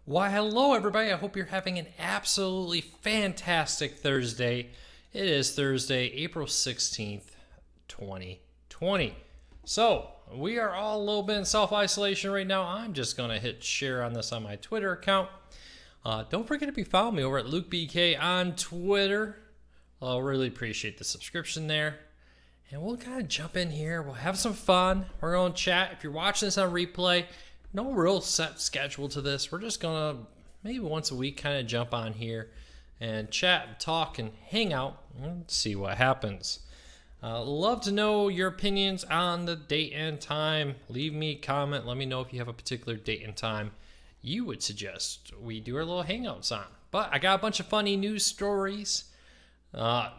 Why, hello, everybody. I hope you're having an absolutely fantastic Thursday. It is Thursday, April 16th, 2020. So, we are all a little bit in self isolation right now. I'm just going to hit share on this on my Twitter account. Don't forget to be following me over at LukeBK on Twitter. I'll really appreciate the subscription there. And we'll kind of jump in here. We'll have some fun. We're going to chat. If you're watching this on replay, no real set schedule to this. We're just going to maybe once a week kind of jump on here and chat and talk and hang out and see what happens. Love to know your opinions on the date and time. Leave me a comment. Let me know if you have a particular date and time you would suggest we do our little hangouts on. But I got a bunch of funny news stories. I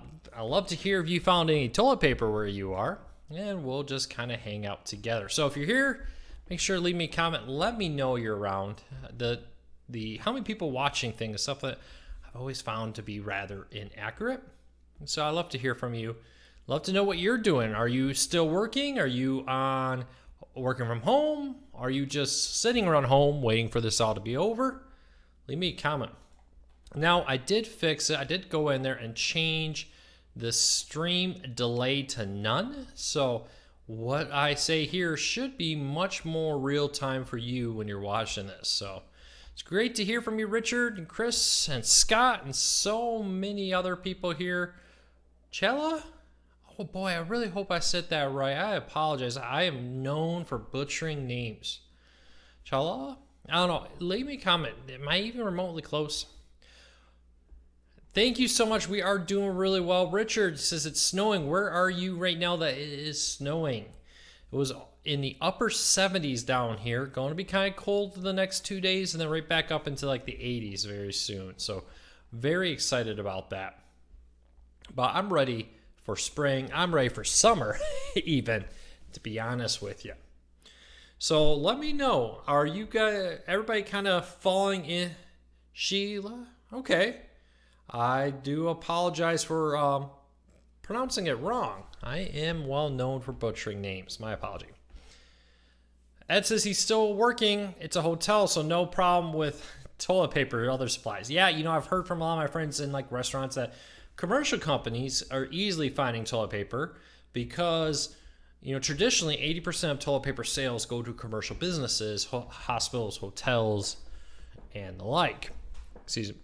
love to hear if you found any toilet paper where you are, and we'll just kind of hang out together. So if you're here, make sure to leave me a comment. Let me know you're around. The how many people watching thing is something that I've always found to be rather inaccurate. So I love to hear from you. Love to know what you're doing. Are you still working? Are you on working from home? Are you just sitting around home waiting for this all to be over? Leave me a comment. Now, I did fix it. I did go in there and change the stream delay to none. So what I say here should be much more real time for you when you're watching this. So it's great to hear from you, Richard and Chris and Scott and so many other people here. Chella? Oh boy, I really hope I said that right. I apologize. I am known for butchering names. Chella? I don't know. Leave me a comment. Am I even remotely close? Thank you so much. We are doing really well. Richard says it's snowing. Where are you right now that it is snowing? It was in the upper 70s down here. Going to be kind of cold the next 2 days and then right back up into like the 80s very soon. So very excited about that. But I'm ready for spring. I'm ready for summer even, to be honest with you. So let me know. Are you guys, everybody kind of falling in? Sheila? Okay. I do apologize for pronouncing it wrong. I am well known for butchering names. My apology. Ed says he's still working. It's a hotel, so no problem with toilet paper or other supplies. Yeah, I've heard from a lot of my friends in like restaurants that commercial companies are easily finding toilet paper because, traditionally 80% of toilet paper sales go to commercial businesses, hospitals, hotels, and the like. Excuse me.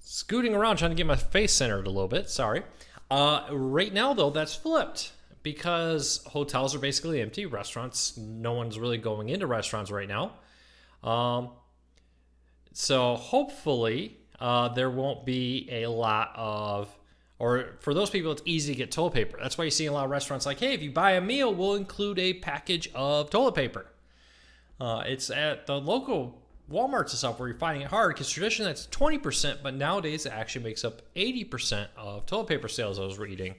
Scooting around trying to get my face centered a little bit. Sorry. Right now, though, that's flipped because hotels are basically empty. Restaurants, no one's really going into restaurants right now. So hopefully there won't be a lot of, or for those people, it's easy to get toilet paper. That's why you see a lot of restaurants like, hey, if you buy a meal, we'll include a package of toilet paper. It's at the local Walmarts and stuff where you're finding it hard because traditionally that's 20%, but nowadays it actually makes up 80% of toilet paper sales I was reading,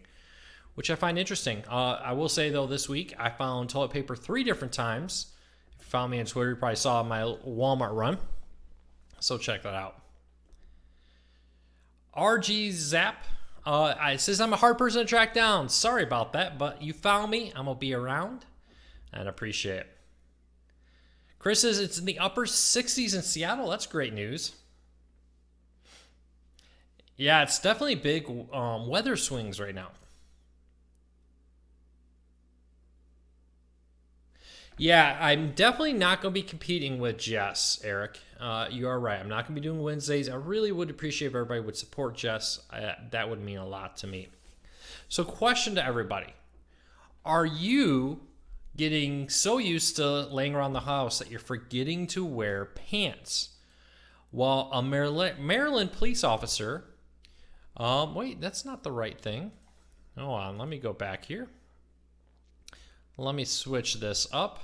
which I find interesting. I will say, though, this week I found toilet paper 3 different times. If you found me on Twitter, you probably saw my Walmart run. So check that out. RG Zap it says I'm a hard person to track down. Sorry about that, but you found me. I'm going to be around and appreciate it. Chris says it's in the upper 60s in Seattle. That's great news. Yeah, it's definitely big weather swings right now. Yeah, I'm definitely not going to be competing with Jess, Eric. You are right. I'm not going to be doing Wednesdays. I really would appreciate if everybody would support Jess. That would mean a lot to me. So question to everybody. Are you getting so used to laying around the house that you're forgetting to wear pants? Well, a Maryland police officer, wait, that's not the right thing. Hold on, let me go back here. Let me switch this up.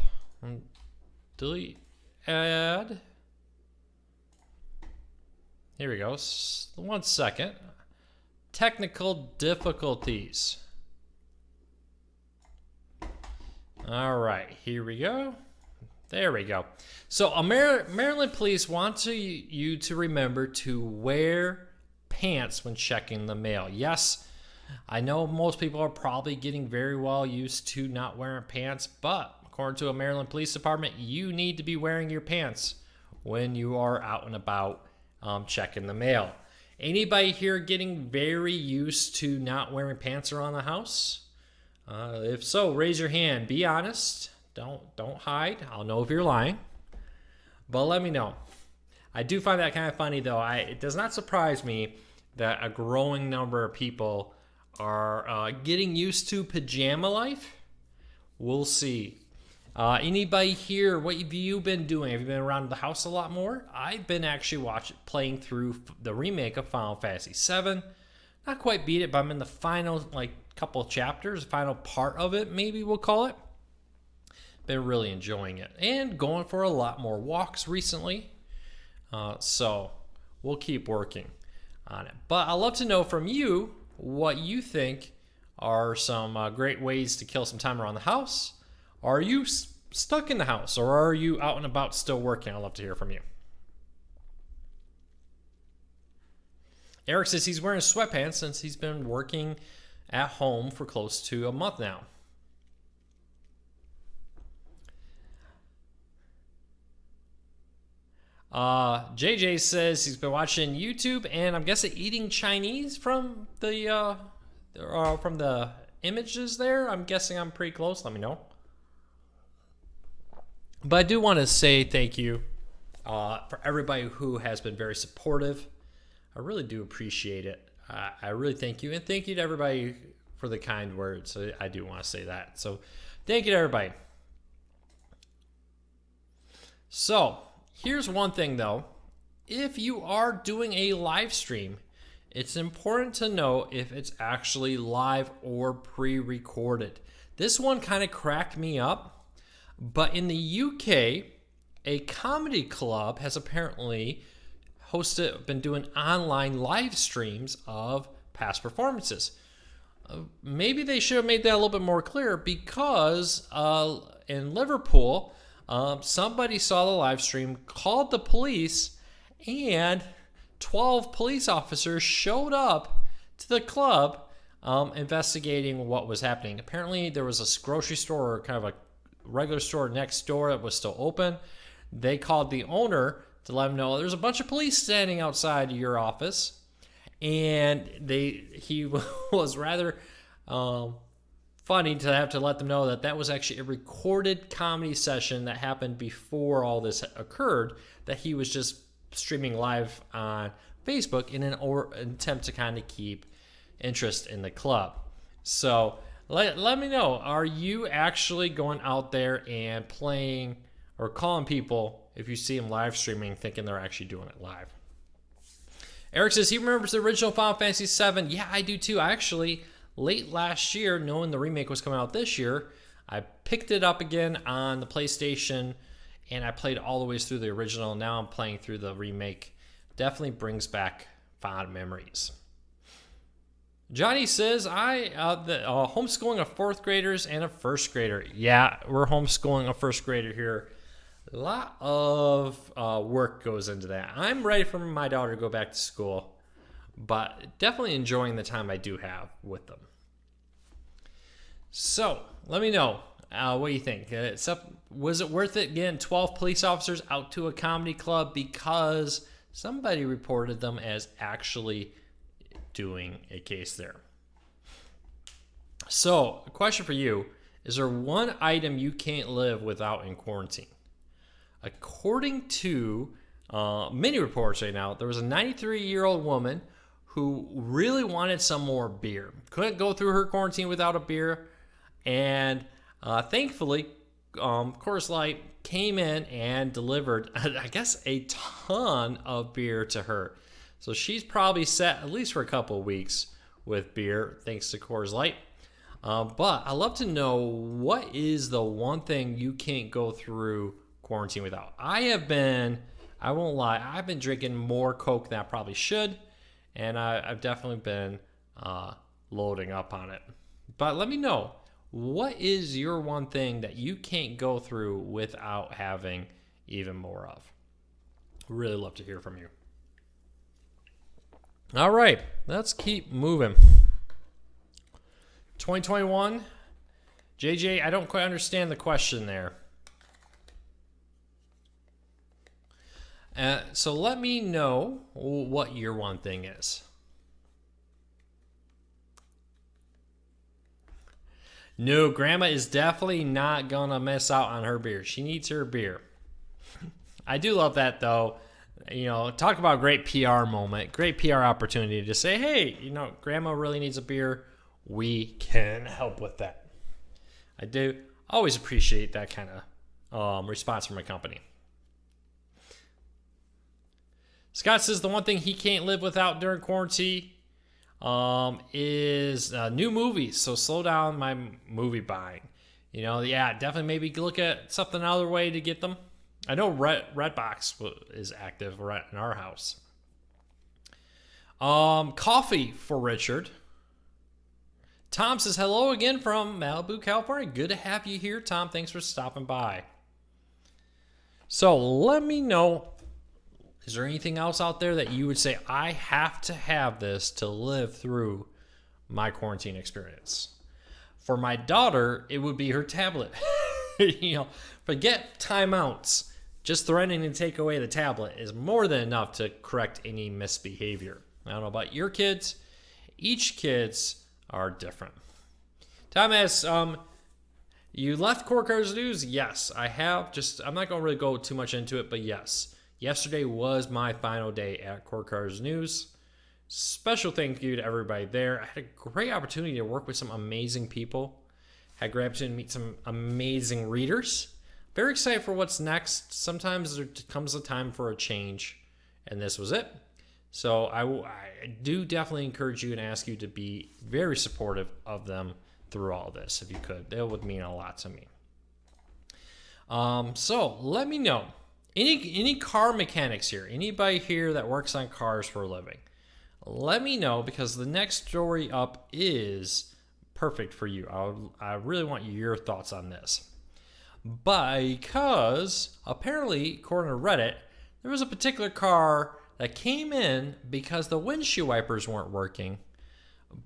Delete, add. Here we go. 1 second. Technical difficulties. All right, here we go. There we go. So Maryland police want you to remember to wear pants when checking the mail. Yes, I know most people are probably getting very well used to not wearing pants, but according to a Maryland Police Department, you need to be wearing your pants when you are out and about checking the mail. Anybody here getting very used to not wearing pants around the house? If so, raise your hand. Be honest. Don't hide. I'll know if you're lying. But let me know. I do find that kind of funny, though. It does not surprise me that a growing number of people are getting used to pajama life. We'll see. Anybody here, what have you been doing? Have you been around the house a lot more? I've been actually playing through the remake of Final Fantasy VII. Not quite beat it, but I'm in the final couple of chapters, final part of it, maybe we'll call it. Been really enjoying it and going for a lot more walks recently. So we'll keep working on it. But I'd love to know from you what you think are some great ways to kill some time around the house. Are you stuck in the house, or are you out and about still working? I'd love to hear from you. Eric says he's wearing sweatpants since he's been working at home for close to a month now. JJ says he's been watching YouTube, and I'm guessing eating Chinese from the images there. I'm guessing I'm pretty close. Let me know. But I do want to say thank you for everybody who has been very supportive. I really do appreciate it. I really thank you. And thank you to everybody for the kind words. I do want to say that. So thank you to everybody. So here's one thing, though. If you are doing a live stream, it's important to know if it's actually live or pre-recorded. This one kind of cracked me up. But in the UK, a comedy club has apparently been doing online live streams of past performances. Maybe they should have made that a little bit more clear, because in Liverpool, somebody saw the live stream, called the police, and 12 police officers showed up to the club investigating what was happening. Apparently, there was a grocery store, or kind of a regular store next door that was still open. They called the owner to let him know there's a bunch of police standing outside your office, and he was rather funny to have to let them know that was actually a recorded comedy session that happened before all this occurred, that he was just streaming live on Facebook in an attempt to kind of keep interest in the club. So let me know, are you actually going out there and playing or calling people if you see them live streaming, thinking they're actually doing it live? Eric says he remembers the original Final Fantasy VII. Yeah, I do too. I actually, late last year, knowing the remake was coming out this year, I picked it up again on the PlayStation, and I played all the way through the original. Now I'm playing through the remake. Definitely brings back fond memories. Johnny says, homeschooling of fourth graders and a first grader. Yeah, we're homeschooling a first grader here. A lot of work goes into that. I'm ready for my daughter to go back to school, but definitely enjoying the time I do have with them. So let me know, what do you think? Was it worth it getting 12 police officers out to a comedy club because somebody reported them as actually doing a case there? So, a question for you. Is there one item you can't live without in quarantine? According to many reports right now, there was a 93-year-old woman who really wanted some more beer. Couldn't go through her quarantine without a beer. And thankfully, Coors Light came in and delivered, I guess, a ton of beer to her. So she's probably set at least for a couple of weeks with beer, thanks to Coors Light. But I'd love to know, what is the one thing you can't go through quarantine without? I won't lie, I've been drinking more Coke than I probably should, and I've definitely been loading up on it. But let me know, what is your one thing that you can't go through without having even more of? Really love to hear from you. All right, let's keep moving. 2021. JJ, I don't quite understand the question there. So let me know what your one thing is. No, Grandma is definitely not going to miss out on her beer. She needs her beer. I do love that, though. Talk about a great PR moment, great PR opportunity to say, hey, Grandma really needs a beer. We can help with that. I do always appreciate that kind of response from a company. Scott says the one thing he can't live without during quarantine is new movies. So slow down my movie buying. Definitely maybe look at something other way to get them. I know Redbox is active right in our house. Coffee for Richard. Tom says hello again from Malibu, California. Good to have you here, Tom. Thanks for stopping by. So let me know, is there anything else out there that you would say, I have to have this to live through my quarantine experience? For my daughter, it would be her tablet. Forget timeouts. Just threatening to take away the tablet is more than enough to correct any misbehavior. I don't know about your kids. Each kids are different. Tom asks, you left Core Cars News? Yes, I have. I'm not going to really go too much into it, but yes. Yesterday was my final day at Core Cars News. Special thank you to everybody there. I had a great opportunity to work with some amazing people. Had a great opportunity to meet some amazing readers. Very excited for what's next. Sometimes there comes a time for a change, and this was it. So I do definitely encourage you and ask you to be very supportive of them through all this, if you could. That would mean a lot to me. So let me know. Any car mechanics here, anybody here that works on cars for a living, let me know, because the next story up is perfect for you. I really want your thoughts on this. Because apparently, according to Reddit, there was a particular car that came in because the windshield wipers weren't working.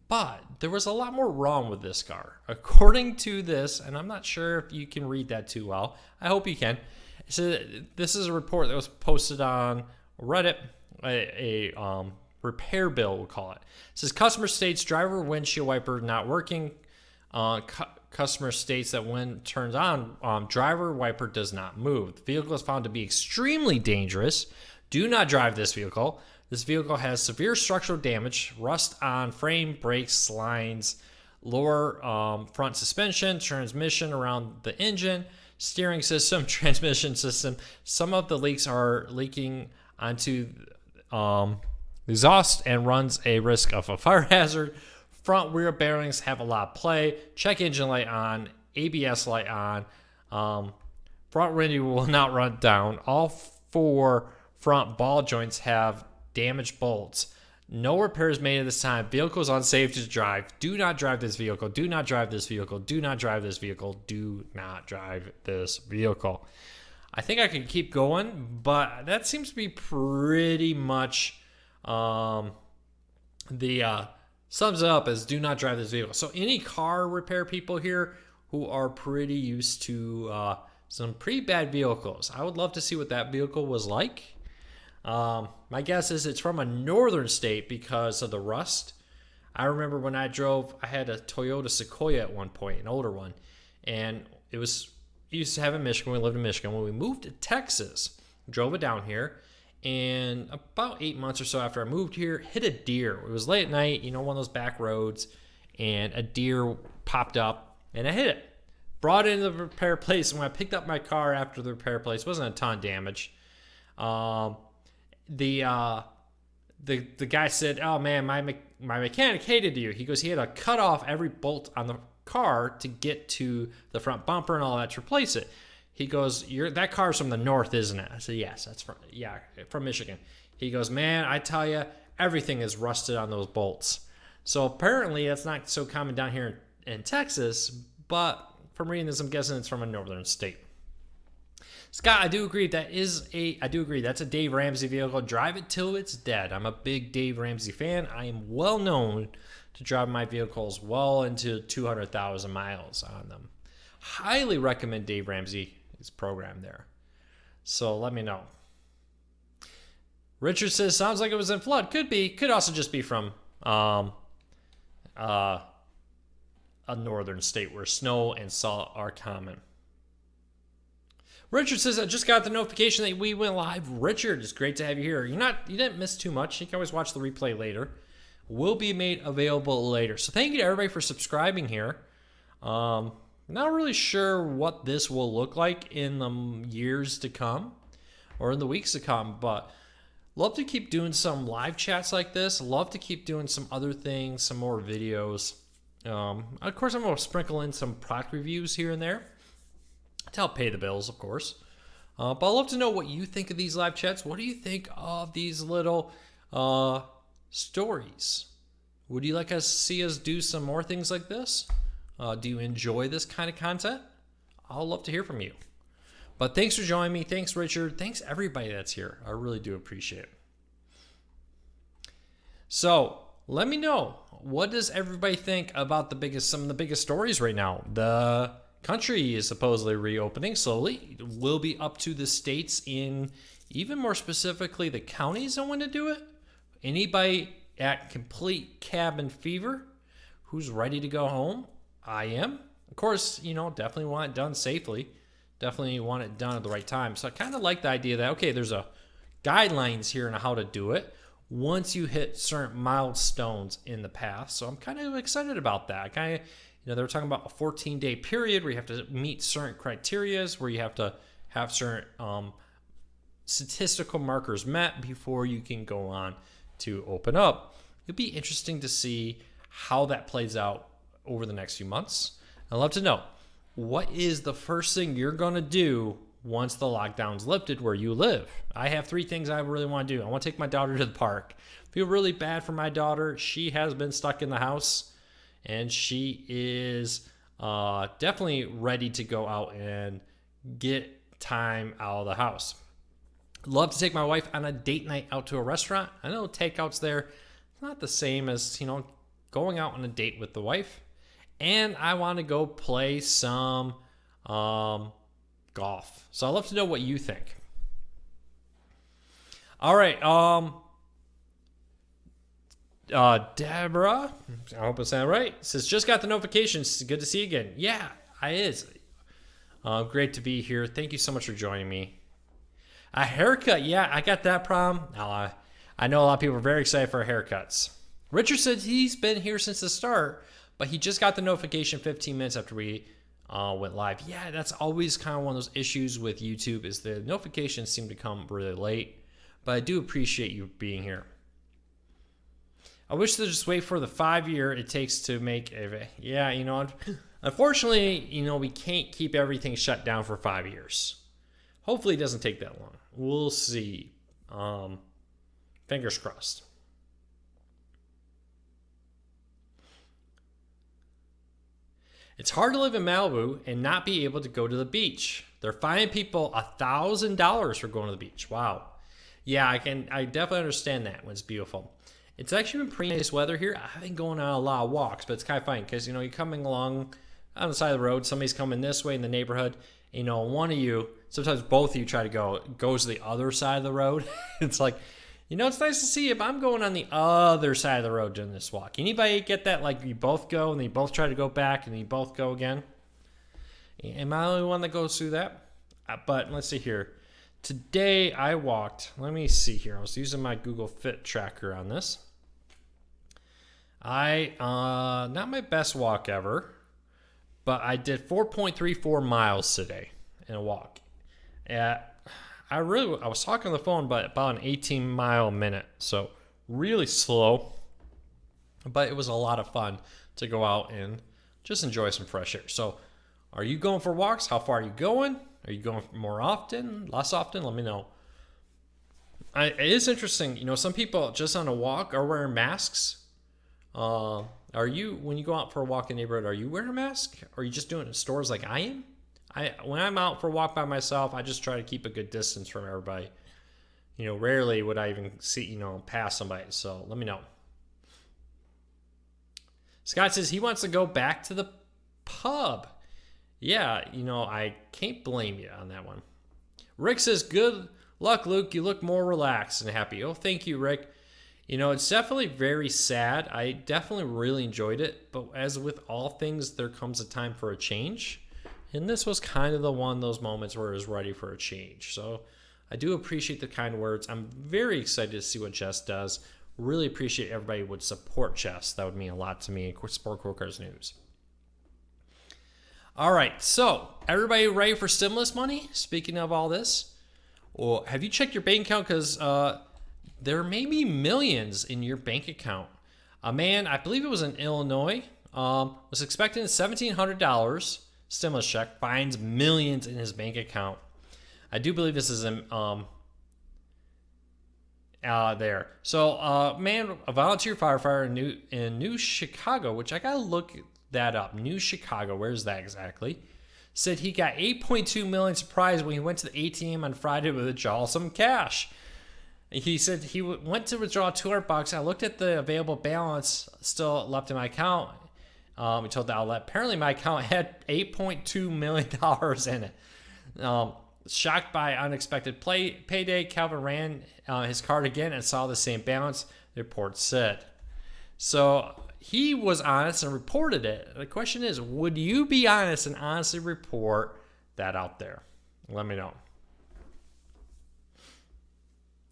But there was a lot more wrong with this car. According to this, and I'm not sure if you can read that too well. I hope you can. So this is a report that was posted on Reddit, a repair bill, we'll call it. It says customer states driver windshield wiper not working. Customer states that when turned on, driver wiper does not move. The vehicle is found to be extremely dangerous. Do not drive this vehicle. This vehicle has severe structural damage, rust on frame, brakes, lines, lower front suspension, transmission around the engine, steering system, transmission system. Some of the leaks are leaking onto exhaust and runs a risk of a fire hazard. Front rear bearings have a lot of play. Check engine light on, ABS light on. Front window will not run down. All 4 front ball joints have damaged bolts. No repairs made at this time. Vehicle is unsafe to drive. Do not drive this vehicle. Do not drive this vehicle. Do not drive this vehicle. Do not drive this vehicle. I think I could keep going, but that seems to be pretty much sums it up as do not drive this vehicle. So any car repair people here who are pretty used to some pretty bad vehicles, I would love to see what that vehicle was like. My guess is it's from a northern state because of the rust. I remember when I had a Toyota Sequoia at one point, an older one, and used to have in Michigan. We lived in Michigan. When we moved to Texas, drove it down here, and about 8 months or so after I moved here, hit a deer. It was late at night, one of those back roads, and a deer popped up, and I hit it. Brought it into the repair place, and when I picked up my car after the repair place, it wasn't a ton of damage. The guy said, "Oh man, my mechanic hated you." He goes, he had to cut off every bolt on the car to get to the front bumper and all that to replace it. He goes, that car's from the north, isn't it? I said, yes, that's from Michigan. He goes, man, I tell you, everything is rusted on those bolts. So apparently that's not so common down here in Texas, but from reading this, I'm guessing it's from a northern state. Scott, I do agree that's a Dave Ramsey vehicle. Drive it till it's dead. I'm a big Dave Ramsey fan. I am well known to drive my vehicles well into 200,000 miles on them. Highly recommend Dave Ramsey's program there. So let me know. Richard says, sounds like it was in flood. Could be. Could also just be from a northern state where snow and salt are common. Richard says, I just got the notification that we went live. Richard, it's great to have you here. You didn't miss too much. You can always watch the replay later. Will be made available later. So thank you to everybody for subscribing here. Not really sure what this will look like in the years to come or in the weeks to come, but love to keep doing some live chats like this. Love to keep doing some other things, some more videos. Of course, I'm going to sprinkle in some product reviews here and there to help pay the bills, of course. But I'd love to know what you think of these live chats. What do you think of these little stories? Would you like us to see us do some more things like this? Do you enjoy this kind of content? I'll love to hear from you. But thanks for joining me. Thanks, Richard. Thanks, everybody that's here. I really do appreciate it. So let me know, what does everybody think about some of the biggest stories right now? The country is supposedly reopening slowly. It will be up to the states, in even more specifically the counties, on when to do it. Anybody at complete cabin fever who's ready to go home? I am. Of course, definitely want it done safely. Definitely want it done at the right time. So I kind of like the idea that, okay, there's a guidelines here on how to do it once you hit certain milestones in the path. So I'm kind of excited about that. They were talking about a 14-day period where you have to meet certain criterias, where you have to have certain statistical markers met before you can go on to open up. It'll be interesting to see how that plays out over the next few months. I'd love to know, what is the first thing you're going to do once the lockdown's lifted where you live? I have 3 things I really want to do. I want to take my daughter to the park. Feel really bad for my daughter. She has been stuck in the house, and she is definitely ready to go out and get time out of the house. Love to take my wife on a date night out to a restaurant. I know takeout's there. It's not the same as, going out on a date with the wife. And I want to go play some golf. So I'd love to know what you think. All right. Deborah, I hope I sound right, says, just got the notifications. Good to see you again. Yeah, it is. Great to be here. Thank you so much for joining me. A haircut. Yeah, I got that problem. I know a lot of people are very excited for haircuts. Richard said he's been here since the start, but he just got the notification 15 minutes after we went live. Yeah, that's always kind of one of those issues with YouTube, is the notifications seem to come really late. But I do appreciate you being here. I wish to just wait for the 5-year it takes to make a... Yeah, unfortunately, we can't keep everything shut down for 5 years. Hopefully it doesn't take that long. We'll see. Fingers crossed. It's hard to live in Malibu and not be able to go to the beach. They're fining people $1,000 for going to the beach. Wow. Yeah, I definitely understand that when it's beautiful. It's actually been pretty nice weather here. I've been going on a lot of walks, but it's kind of funny because, you're coming along on the side of the road. Somebody's coming this way in the neighborhood. One of you, sometimes both of you try to goes to the other side of the road. It's like, it's nice to see if I'm going on the other side of the road during this walk. Anybody get that? Like, you both go and then you both try to go back and then you both go again? Am I the only one that goes through that? But let's see here. Today I walked, let me see here. I was using my Google Fit tracker on this. Not my best walk ever, but I did 4.34 miles today in a walk. I was talking on the phone, but about an 18-mile a minute, so really slow. But it was a lot of fun to go out and just enjoy some fresh air. So, are you going for walks? How far are you going? Are you going more often, less often? Let me know. It is interesting. Some people just on a walk are wearing masks. Are you, when you go out for a walk in the neighborhood, are you wearing a mask? Or are you just doing it in stores like I am? When I'm out for a walk by myself, I just try to keep a good distance from everybody. Rarely would I even see, pass somebody. So let me know. Scott says he wants to go back to the pub. Yeah, I can't blame you on that one. Rick says, good Luck, Luke, you look more relaxed and happy. Oh, thank you, Rick. It's definitely very sad. I definitely really enjoyed it. But as with all things, there comes a time for a change. And this was kind of one of those moments where I was ready for a change. So I do appreciate the kind words. I'm very excited to see what Jess does. Really appreciate everybody would support Jess. That would mean a lot to me in Sport Cool Cars News. All right, so everybody ready for stimulus money? Speaking of all this, well, have you checked your bank account? Because there may be millions in your bank account. A man, I believe it was in Illinois, was expecting $1,700 stimulus check, finds millions in his bank account. I do believe this is in there. So, man, a volunteer firefighter in New Chicago, which I gotta look that up. New Chicago, where's that exactly? Said he got $8.2 million surprise when he went to the ATM on Friday to withdraw some cash. He said he went to withdraw $200. I looked at the available balance still left in my account. He told the outlet, apparently my account had $8.2 million in it. Shocked by unexpected payday, Calvin ran his card again and saw the same balance, the report said. So he was honest and reported it. The question is, would you be honest and honestly report that out there? Let me know.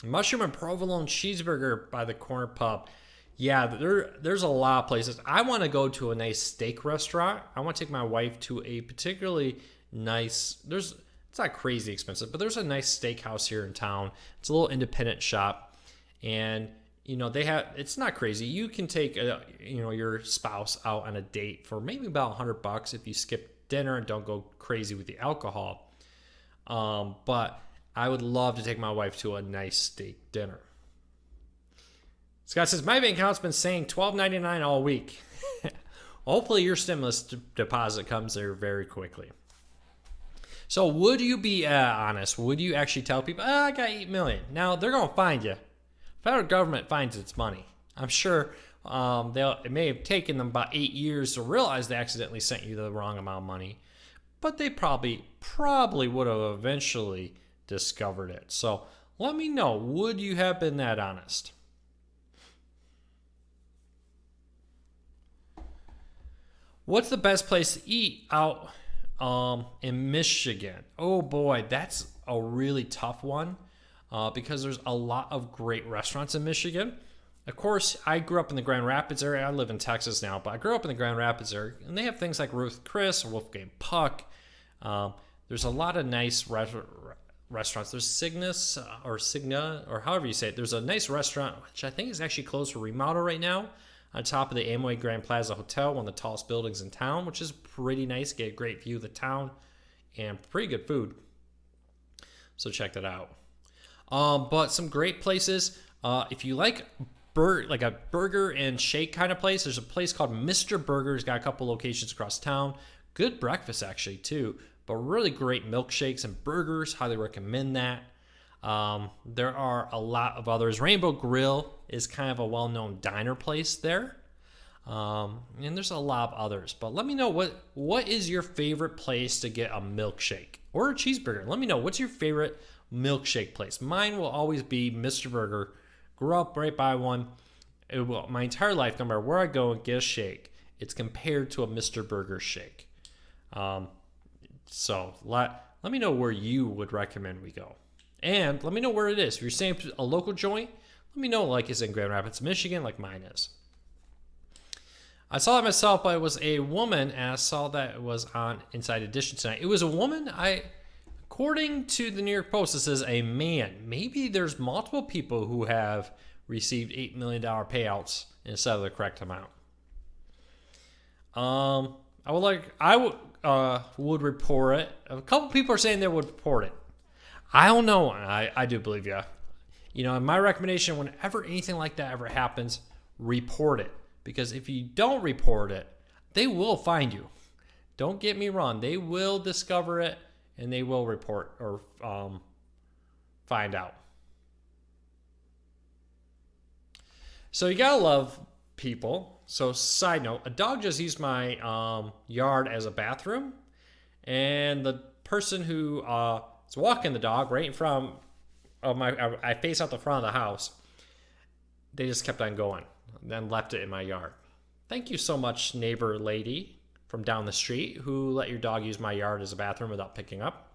Mushroom and provolone cheeseburger by the corner pub. Yeah, there's a lot of places. I want to go to a nice steak restaurant. I want to take my wife to a particularly nice, it's not crazy expensive, but there's a nice steakhouse here in town. It's a little independent shop. And, it's not crazy. You can take, your spouse out on a date for maybe about $100 if you skip dinner and don't go crazy with the alcohol. But I would love to take my wife to a nice steak dinner. Scott says, my bank account's been saying $12.99 all week. Hopefully your stimulus deposit comes there very quickly. So would you be honest? Would you actually tell people, I got $8 million? Now, they're going to find you. Federal government finds its money. I'm sure it may have taken them about 8 years to realize they accidentally sent you the wrong amount of money. But they probably would have eventually discovered it. So let me know, would you have been that honest? What's the best place to eat out in Michigan? Oh boy, that's a really tough one because there's a lot of great restaurants in Michigan. Of course, I grew up in the Grand Rapids area. I live in Texas now, but I grew up in the Grand Rapids area, and they have things like Ruth Chris, Wolfgang Puck. There's a lot of nice restaurants. There's Cygnus or Cigna or however you say it. There's a nice restaurant which I think is actually closed for remodel right now on top of the Amway Grand Plaza Hotel, one of the tallest buildings in town, which is pretty nice. Get a great view of the town and pretty good food. So check that out. But some great places. If you like a burger and shake kind of place, there's a place called Mr. Burger's. Got a couple locations across town. Good breakfast actually too. But really great milkshakes and burgers. Highly recommend that. There are a lot of others. Rainbow Grill is kind of a well-known diner place there. And there's a lot of others. But let me know what is your favorite place to get a milkshake or a cheeseburger. Let me know, what's your favorite milkshake place? Mine will always be Mr. Burger. Grew up right by one. My entire life, no matter where I go and get a shake, it's compared to a Mr. Burger shake. So let me know where you would recommend we go. And let me know where it is. If you're saying a local joint, let me know like it's in Grand Rapids, Michigan, like mine is. I saw it myself, but it was a woman, and I saw that it was on Inside Edition tonight. It was a woman. According to the New York Post, it says a man. Maybe there's multiple people who have received $8 million payouts instead of the correct amount. I would report it. A couple people are saying they would report it. I don't know. I do believe you. And my recommendation, whenever anything like that ever happens, report it. Because if you don't report it, they will find you. Don't get me wrong. They will discover it, and they will report or find out. So you gotta love people. So side note, a dog just used my yard as a bathroom, and the person who is walking the dog right in front of my, I face out the front of the house. They just kept on going, then left it in my yard. Thank you so much, neighbor lady from down the street who let your dog use my yard as a bathroom without picking up.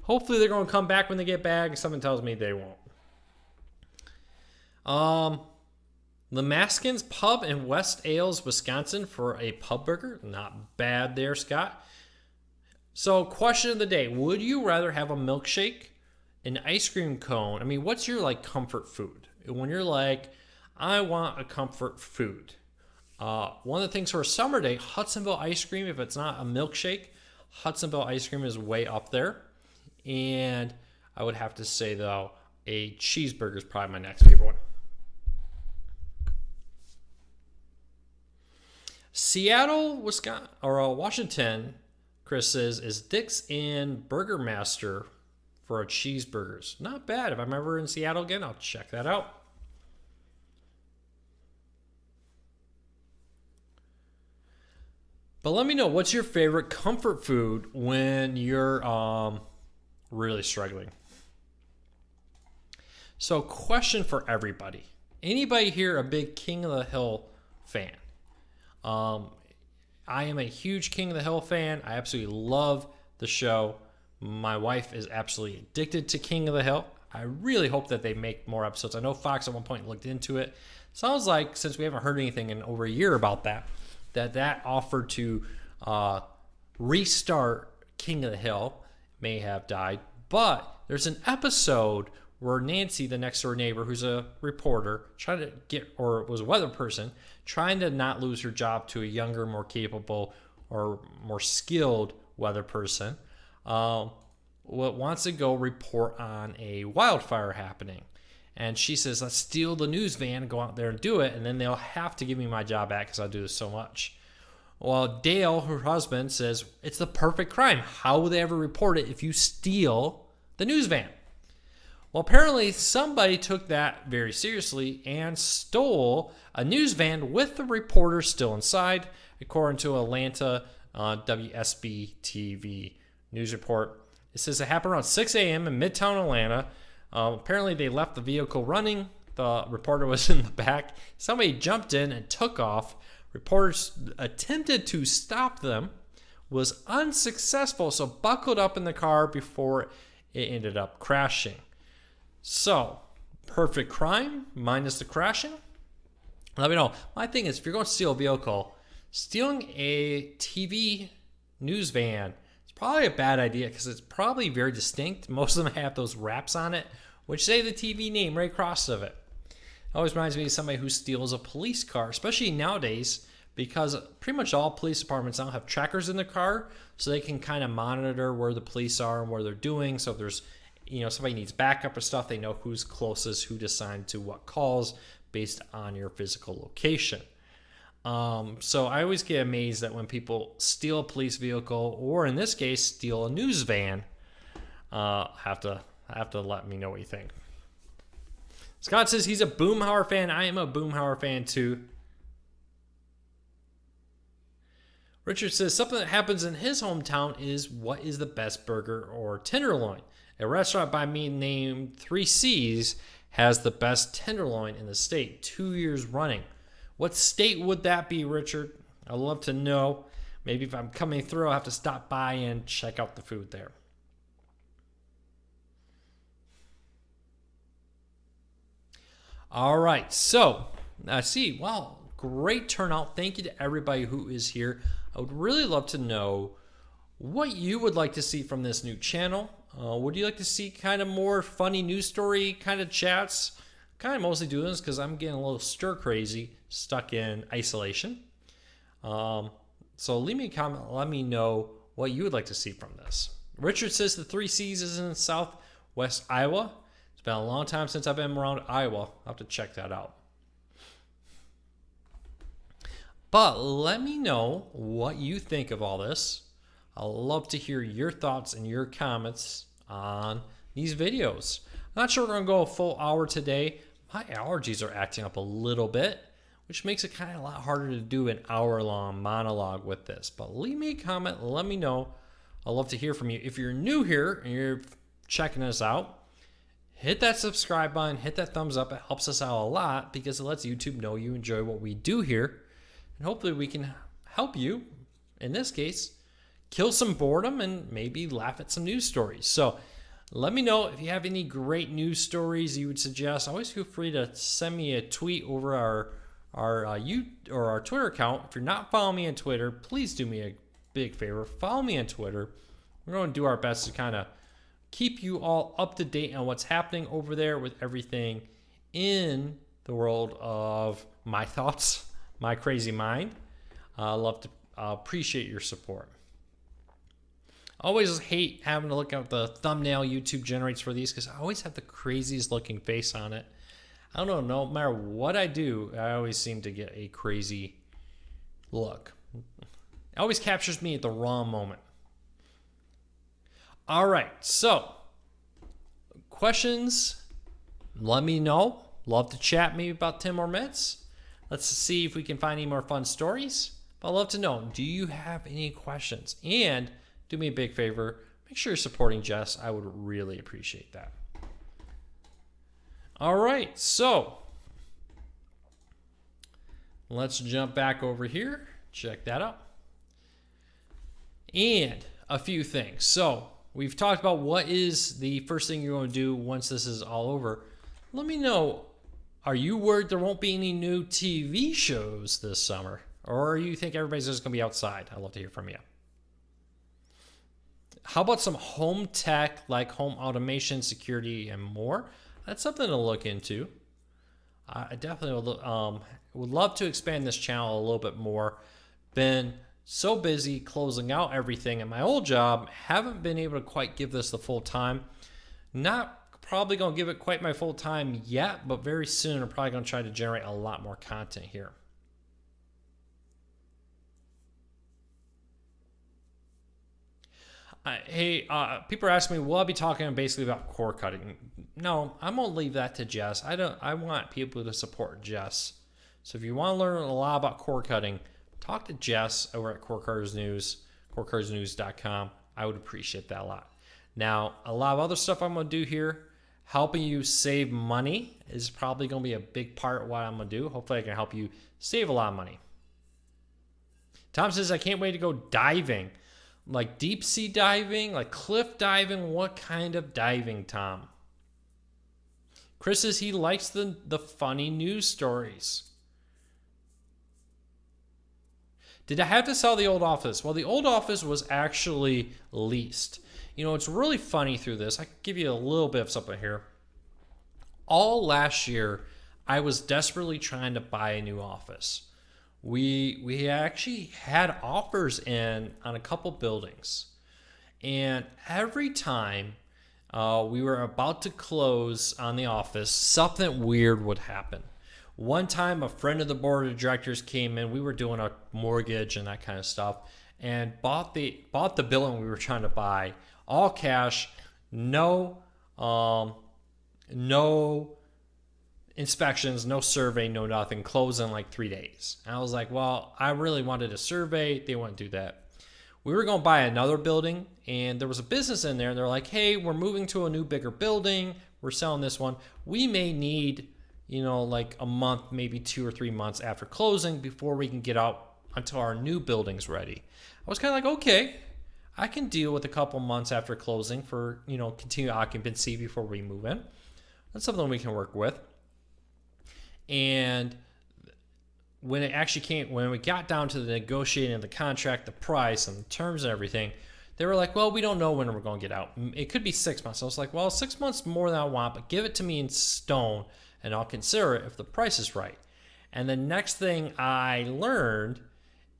Hopefully they're going to come back when they get back. Something tells me they won't. The Maskins Pub in West Ailes, Wisconsin for a pub burger. Not bad there, Scott. So, question of the day. Would you rather have a milkshake, an ice cream cone? I mean, what's your, like, comfort food? When you're like, I want a comfort food. One of the things for a summer day, Hudsonville ice cream, if it's not a milkshake, Hudsonville ice cream is way up there. And I would have to say, though, a cheeseburger is probably my next favorite one. Seattle, Wisconsin, or Washington, Chris says, is Dick's in Burger Master for a cheeseburgers. Not bad. If I'm ever in Seattle again, I'll check that out. But let me know, what's your favorite comfort food when you're really struggling? So, question for everybody. Anybody here a big King of the Hill fan? I am a huge King of the Hill fan. I absolutely love the show. My wife is absolutely addicted to King of the Hill. I really hope that they make more episodes. I know Fox at one point looked into it. Sounds like, since we haven't heard anything in over a year about that offer to restart King of the Hill may have died. But there's an episode where Nancy, the next door neighbor, who's a reporter, was a weather person, trying to not lose her job to a younger, more capable, or more skilled weather person, wants to go report on a wildfire happening. And she says, let's steal the news van and go out there and do it, and then they'll have to give me my job back because I do this so much. Well, Dale, her husband, says, it's the perfect crime. How will they ever report it if you steal the news van? Well, apparently somebody took that very seriously and stole a news van with the reporter still inside, according to Atlanta WSB TV news report. It says it happened around 6 a.m. in Midtown Atlanta. Apparently they left the vehicle running. The reporter was in the back. Somebody jumped in and took off. Reporters attempted to stop them, was unsuccessful, so buckled up in the car before it ended up crashing. So, perfect crime minus the crashing. Let me know. My thing is, if you're going to steal a vehicle, stealing a TV news van is probably a bad idea because it's probably very distinct. Most of them have those wraps on it, which say the TV name right across of it. It always reminds me of somebody who steals a police car, especially nowadays, because pretty much all police departments now have trackers in the car, so they can kind of monitor where the police are and where they're doing. So if there's, somebody needs backup or stuff, they know who's closest, who's assigned to what calls based on your physical location. So I always get amazed that when people steal a police vehicle, or in this case, steal a news van, have to let me know what you think. Scott says he's a Boomhauer fan. I am a Boomhauer fan too. Richard says something that happens in his hometown is, what is the best burger or tenderloin? A restaurant by me named 3 C's has the best tenderloin in the state, 2 years running. What state would that be, Richard? I'd love to know. Maybe if I'm coming through, I'll have to stop by and check out the food there. All right, so I see. Wow, great turnout. Thank you to everybody who is here. I would really love to know what you would like to see from this new channel. Would you like to see kind of more funny news story kind of chats? Kind of mostly doing this because I'm getting a little stir crazy, stuck in isolation. So leave me a comment. Let me know what you would like to see from this. Richard says the 3 C's is in southwest Iowa. It's been a long time since I've been around Iowa. I'll have to check that out. But let me know what you think of all this. I'd love to hear your thoughts and your comments on these videos. I'm not sure we're going to go a full hour today. My allergies are acting up a little bit, which makes it kind of a lot harder to do an hour-long monologue with this. But leave me a comment. Let me know. I'd love to hear from you. If you're new here and you're checking us out, hit that subscribe button, hit that thumbs up. It helps us out a lot because it lets YouTube know you enjoy what we do here. And hopefully we can help you, in this case, kill some boredom and maybe laugh at some news stories. So let me know if you have any great news stories you would suggest. Always feel free to send me a tweet over our Twitter account. If you're not following me on Twitter, please do me a big favor. Follow me on Twitter. We're going to do our best to kind of keep you all up to date on what's happening over there with everything in the world of my thoughts, my crazy mind. I love to appreciate your support. Always hate having to look at the thumbnail YouTube generates for these because I always have the craziest looking face on it. I don't know, no matter what I do, I always seem to get a crazy look. It always captures me at the wrong moment. All right, so questions, let me know. Love to chat maybe about 10 more minutes. Let's see if we can find any more fun stories. But I'd love to know, do you have any questions? And do me a big favor, make sure you're supporting Jess. I would really appreciate that. All right, so let's jump back over here. Check that out. And a few things. So we've talked about what is the first thing you're going to do once this is all over. Let me know, are you worried there won't be any new TV shows this summer? Or you think everybody's just going to be outside? I'd love to hear from you. How about some home tech like home automation, security, and more? That's something to look into. I definitely would love to expand this channel a little bit more. Been so busy closing out everything at my old job, haven't been able to quite give this the full time. Not probably going to give it quite my full time yet, but very soon I'm probably going to try to generate a lot more content here. Hey, people are asking me, will I be talking basically about cord cutting? No, I'm going to leave that to Jess. I want people to support Jess. So if you want to learn a lot about cord cutting, talk to Jess over at Cord Cutters News, cordcuttersnews.com. I would appreciate that a lot. Now, a lot of other stuff I'm going to do here, helping you save money is probably going to be a big part of what I'm going to do. Hopefully I can help you save a lot of money. Tom says, I can't wait to go diving. Like deep sea diving, like cliff diving. What kind of diving, Tom? Chris says he likes the funny news stories. Did I have to sell the old office? Well, the old office was actually leased. You know, it's really funny through this. I can give you a little bit of something here. All last year, I was desperately trying to buy a new office. We actually had offers in on a couple buildings. And every time we were about to close on the office, something weird would happen. One time, a friend of the board of directors came in. We were doing a mortgage and that kind of stuff, and bought the building we were trying to buy, all cash, no inspections, no survey, no nothing, close in like 3 days. And I was like, well, I really wanted a survey. They wouldn't do that. We were going to buy another building, and there was a business in there, and they're like, hey, we're moving to a new, bigger building. We're selling this one. We may need, like a month, maybe 2 or 3 months after closing before we can get out until our new building's ready. I was kind of like, okay, I can deal with a couple months after closing for, continued occupancy before we move in. That's something we can work with. And when we got down to the negotiating of the contract, the price and the terms and everything, they were like, well, we don't know when we're going to get out. It could be 6 months. I was like, well, 6 months more than I want, but give it to me in stone and I'll consider it if the price is right. And the next thing I learned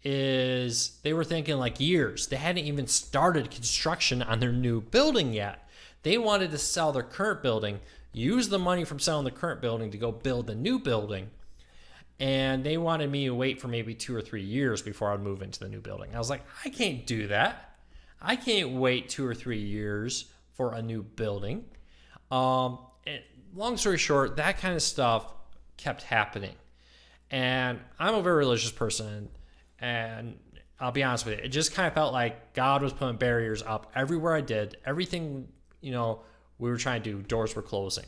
is they were thinking like years. They hadn't even started construction on their new building yet. They wanted to sell their current building, use the money from selling the current building to go build the new building. And they wanted me to wait for maybe 2 or 3 years before I'd move into the new building. I was like, I can't do that. I can't wait 2 or 3 years for a new building. And long story short, that kind of stuff kept happening. And I'm a very religious person, and I'll be honest with you, it just kind of felt like God was putting barriers up everywhere I did. Everything, we were trying to do, doors were closing.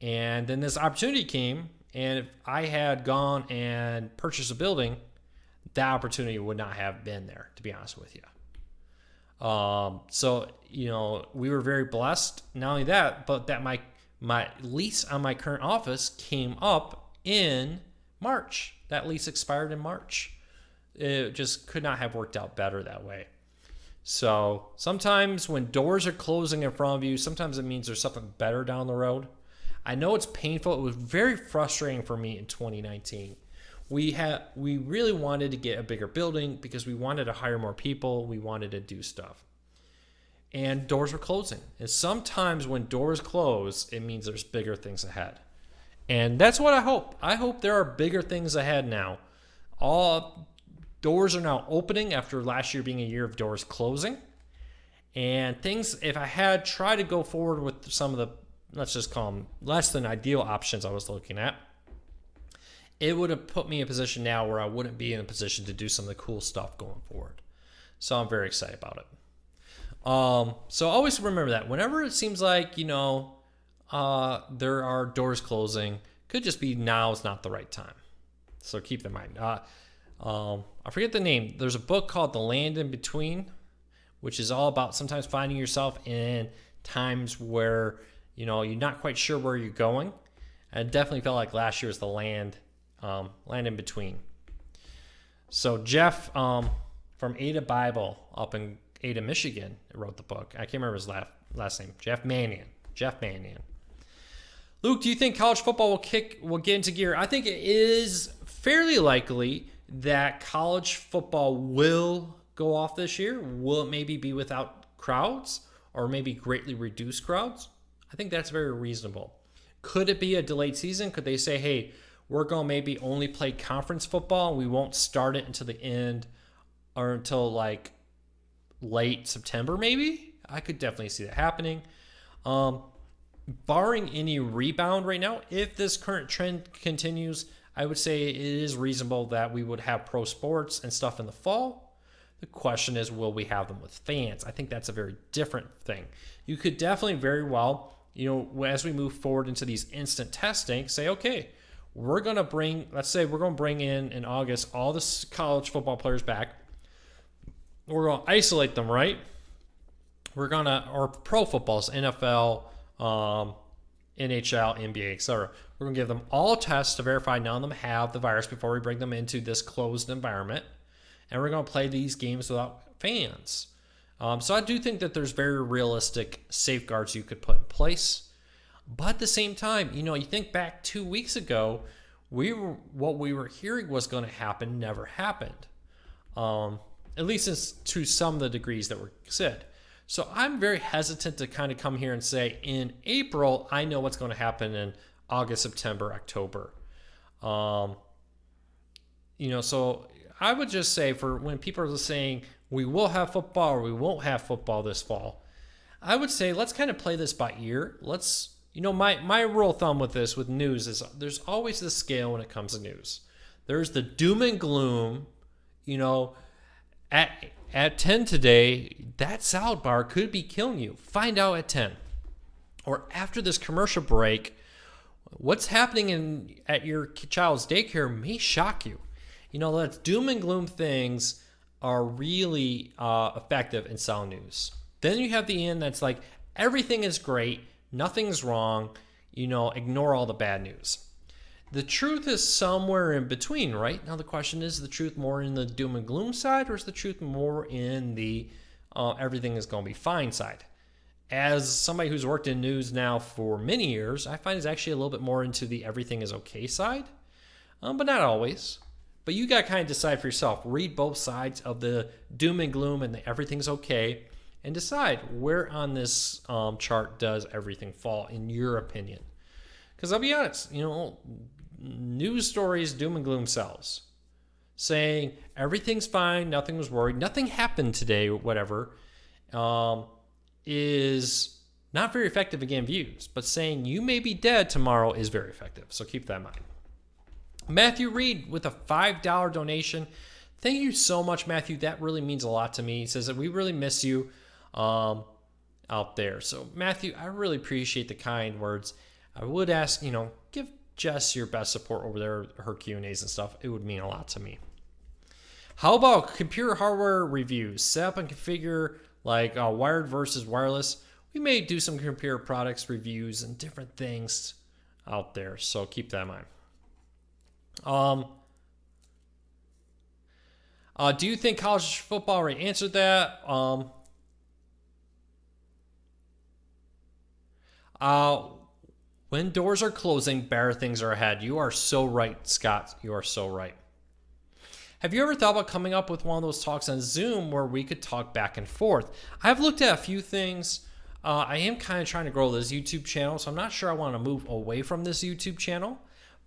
And then this opportunity came, and if I had gone and purchased a building, that opportunity would not have been there, to be honest with you. So, we were very blessed. Not only that, but that my lease on my current office came up in March. That lease expired in March. It just could not have worked out better that way. So sometimes when doors are closing in front of you, sometimes it means there's something better down the road. I know it's painful. It was very frustrating for me in 2019. We really wanted to get a bigger building because we wanted to hire more people. We wanted to do stuff. And doors were closing. And sometimes when doors close, it means there's bigger things ahead. And that's what I hope. I hope there are bigger things ahead now. All doors are now opening after last year being a year of doors closing. And things, if I had tried to go forward with some of the, let's just call them less than ideal options I was looking at, it would have put me in a position now where I wouldn't be in a position to do some of the cool stuff going forward. So I'm very excited about it. So always remember that whenever it seems like, there are doors closing, could just be now is not the right time. So keep that in mind. I forget the name. There's a book called The Land in Between, which is all about sometimes finding yourself in times where, you're not quite sure where you're going. And it definitely felt like last year was the land in between. So Jeff from Ada Bible up in Ada, Michigan, wrote the book. I can't remember his last name. Jeff Mannion. Luke, do you think college football will get into gear? I think it is fairly likely that college football will go off this year. Will it maybe be without crowds or maybe greatly reduced crowds? I think that's very reasonable. Could it be a delayed season? Could they say, hey, we're going to maybe only play conference football. We won't start it until the end or until like late September maybe? I could definitely see that happening. Barring any rebound right now, if this current trend continues, I would say it is reasonable that we would have pro sports and stuff in the fall. The question is, will we have them with fans? I think that's a very different thing. You could definitely very well, as we move forward into these instant testing, say, okay, we're going to bring in August all the college football players back. We're going to isolate them, right? Or pro footballs, NFL, NHL, NBA, etc. We're going to give them all tests to verify none of them have the virus before we bring them into this closed environment. And we're going to play these games without fans. So I do think that there's very realistic safeguards you could put in place. But at the same time, you think back 2 weeks ago, what we were hearing was going to happen never happened. At least to some of the degrees that were said. So I'm very hesitant to kind of come here and say, in April, I know what's going to happen in August, September, October. So I would just say for when people are saying we will have football or we won't have football this fall, I would say let's kind of play this by ear. My rule of thumb with news is there's always the scale when it comes to news. There's the doom and gloom, At 10 today, that salad bar could be killing you. Find out at 10. Or after this commercial break, what's happening at your child's daycare may shock you. That doom and gloom things are really effective in selling news. Then you have the end that's like, everything is great, nothing's wrong, ignore all the bad news. The truth is somewhere in between, right? Now the question is the truth more in the doom and gloom side or is the truth more in the everything is going to be fine side? As somebody who's worked in news now for many years, I find it's actually a little bit more into the everything is okay side, but not always. But you got to kind of decide for yourself. Read both sides of the doom and gloom and the everything's okay and decide where on this chart does everything fall in your opinion. Because I'll be honest, news stories, doom and gloom sells. Saying everything's fine, nothing was worried, nothing happened today, whatever, is not very effective again views. But saying you may be dead tomorrow is very effective. So keep that in mind. Matthew Reed with a $5 donation. Thank you so much, Matthew. That really means a lot to me. He says that we really miss you out there. So Matthew, I really appreciate the kind words. I would ask, give Jess your best support over there, her Q&As and stuff. It would mean a lot to me. How about computer hardware reviews? Set up and configure like wired versus wireless. We may do some computer products reviews and different things out there, so keep that in mind. Do you think college football already answered that? When doors are closing, better things are ahead. You are so right, Scott. You are so right. Have you ever thought about coming up with one of those talks on Zoom where we could talk back and forth? I've looked at a few things. I am kind of trying to grow this YouTube channel, so I'm not sure I want to move away from this YouTube channel.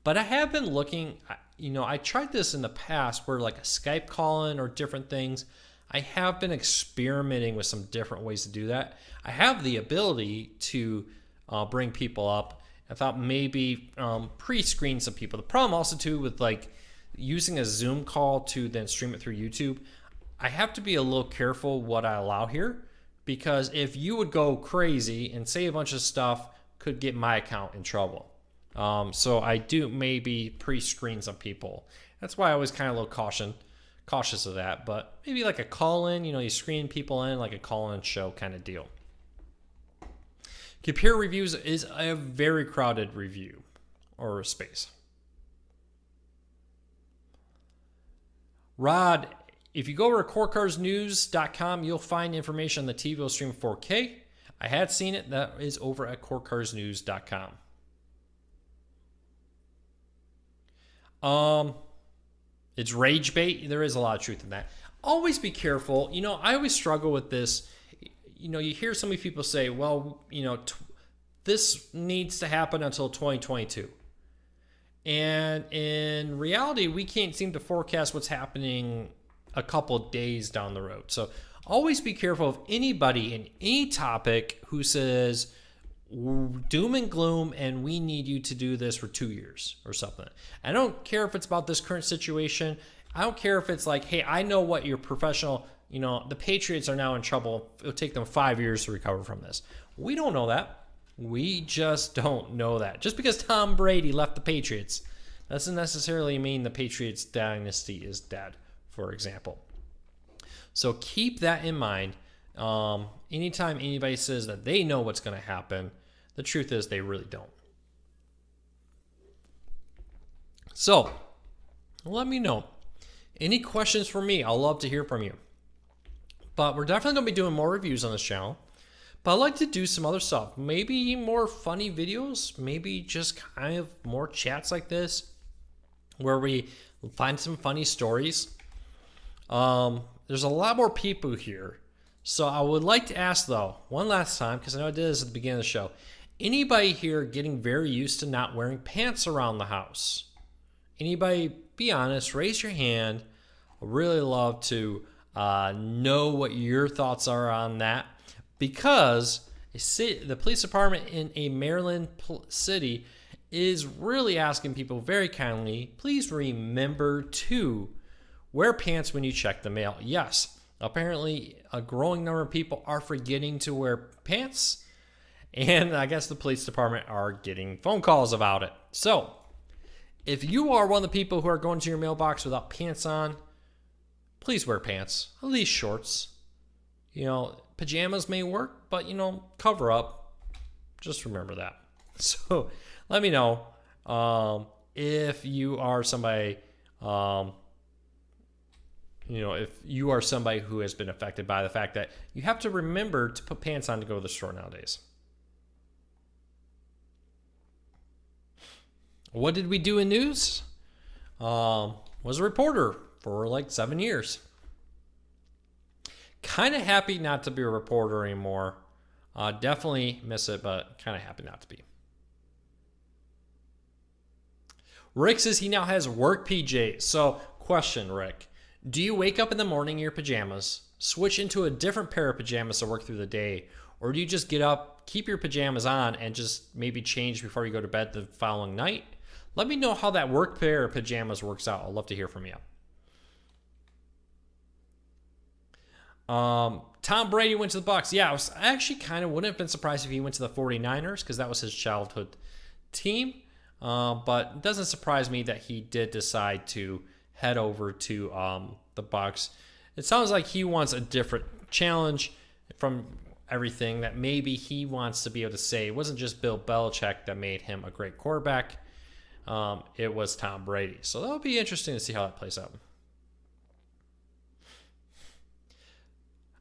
But I have been looking, I tried this in the past where like a Skype call-in or different things. I have been experimenting with some different ways to do that. I have the ability to bring people up. I thought maybe pre-screen some people. The problem also too with like using a Zoom call to then stream it through YouTube, I have to be a little careful what I allow here, because if you would go crazy and say a bunch of stuff, could get my account in trouble. So I do maybe pre-screen some people. That's why I was kind of a little cautious of that. But maybe like a call-in, you screen people in like a call-in show kind of deal. Computer reviews is a very crowded review or space. Rod, if you go over to corecarsnews.com, you'll find information on the TV will stream 4K. I had seen it. That is over at corecarsnews.com. It's rage bait. There is a lot of truth in that. Always be careful. I always struggle with this. You hear so many people say, well, this needs to happen until 2022. And in reality, we can't seem to forecast what's happening a couple days down the road. So always be careful of anybody in any topic who says doom and gloom and we need you to do this for 2 years or something. I don't care if it's about this current situation. I don't care if it's like, hey, I know what your professional, the Patriots are now in trouble. It'll take them 5 years to recover from this. We don't know that. We just don't know that. Just because Tom Brady left the Patriots doesn't necessarily mean the Patriots dynasty is dead, for example. So keep that in mind. Anytime anybody says that they know what's going to happen, the truth is they really don't. So let me know. Any questions for me? I'll love to hear from you. But we're definitely going to be doing more reviews on this channel. But I'd like to do some other stuff. Maybe more funny videos. Maybe just kind of more chats like this where we find some funny stories. There's a lot more people here. So I would like to ask, though, one last time, because I know I did this at the beginning of the show. Anybody here getting very used to not wearing pants around the house? Anybody, be honest, raise your hand. I'd really love to know what your thoughts are on that. Because the police department in a Maryland city is really asking people very kindly, please remember to wear pants when you check the mail. Yes, apparently a growing number of people are forgetting to wear pants, and I guess the police department are getting phone calls about it. So if you are one of the people who are going to your mailbox without pants on, please wear pants, at least shorts. Pajamas may work, but, cover up. Just remember that. So let me know if you are somebody, if you are somebody who has been affected by the fact that you have to remember to put pants on to go to the store nowadays. What did we do in news? Was a reporter for like 7 years. Kind of happy not to be a reporter anymore. Definitely miss it, but kind of happy not to be. Rick says he now has work PJs. So, question, Rick. Do you wake up in the morning in your pajamas, switch into a different pair of pajamas to work through the day, or do you just get up, keep your pajamas on, and just maybe change before you go to bed the following night? Let me know how that work pair of pajamas works out. I'd love to hear from you. Tom Brady went to the Bucs. Yeah, I actually kind of wouldn't have been surprised if he went to the 49ers because that was his childhood team. But it doesn't surprise me that he did decide to head over to the Bucks. It sounds like he wants a different challenge from everything, that maybe he wants to be able to say it wasn't just Bill Belichick that made him a great quarterback. It was Tom Brady. So that'll be interesting to see how that plays out.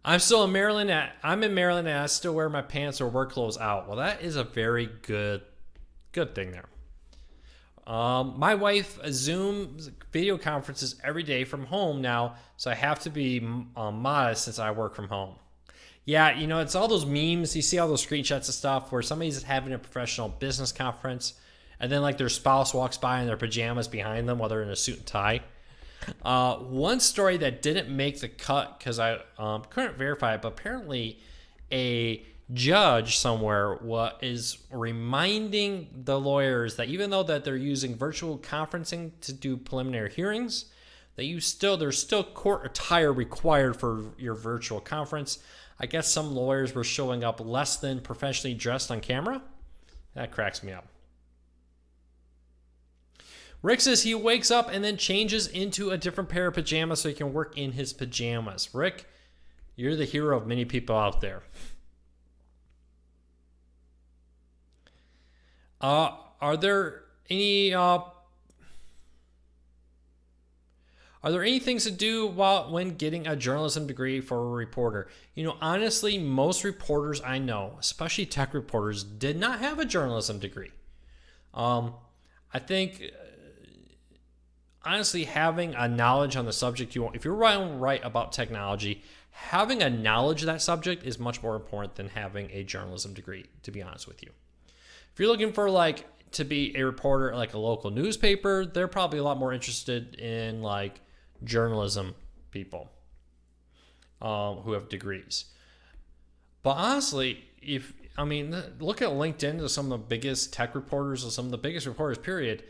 I'm in Maryland and I still wear my pants or work clothes out. Well, that is a very good thing there. My wife Zooms video conferences every day from home now, so I have to be modest since I work from home. Yeah, it's all those memes. You see all those screenshots of stuff where somebody's having a professional business conference, and then like their spouse walks by in their pajamas behind them while they're in a suit and tie. One story that didn't make the cut because I couldn't verify it, but apparently a judge somewhere is reminding the lawyers that even though that they're using virtual conferencing to do preliminary hearings, that there's still court attire required for your virtual conference. I guess some lawyers were showing up less than professionally dressed on camera. That cracks me up. Rick says he wakes up and then changes into a different pair of pajamas so he can work in his pajamas. Rick, you're the hero of many people out there. Are there any things to do when getting a journalism degree for a reporter? Honestly, most reporters I know, especially tech reporters, did not have a journalism degree. I think honestly, having a knowledge on the subject if you're right about technology, having a knowledge of that subject is much more important than having a journalism degree, to be honest with you. If you're looking for to be a reporter at a local newspaper, they're probably a lot more interested in journalism people who have degrees. But honestly, look at LinkedIn to some of the biggest tech reporters or some of the biggest reporters, period.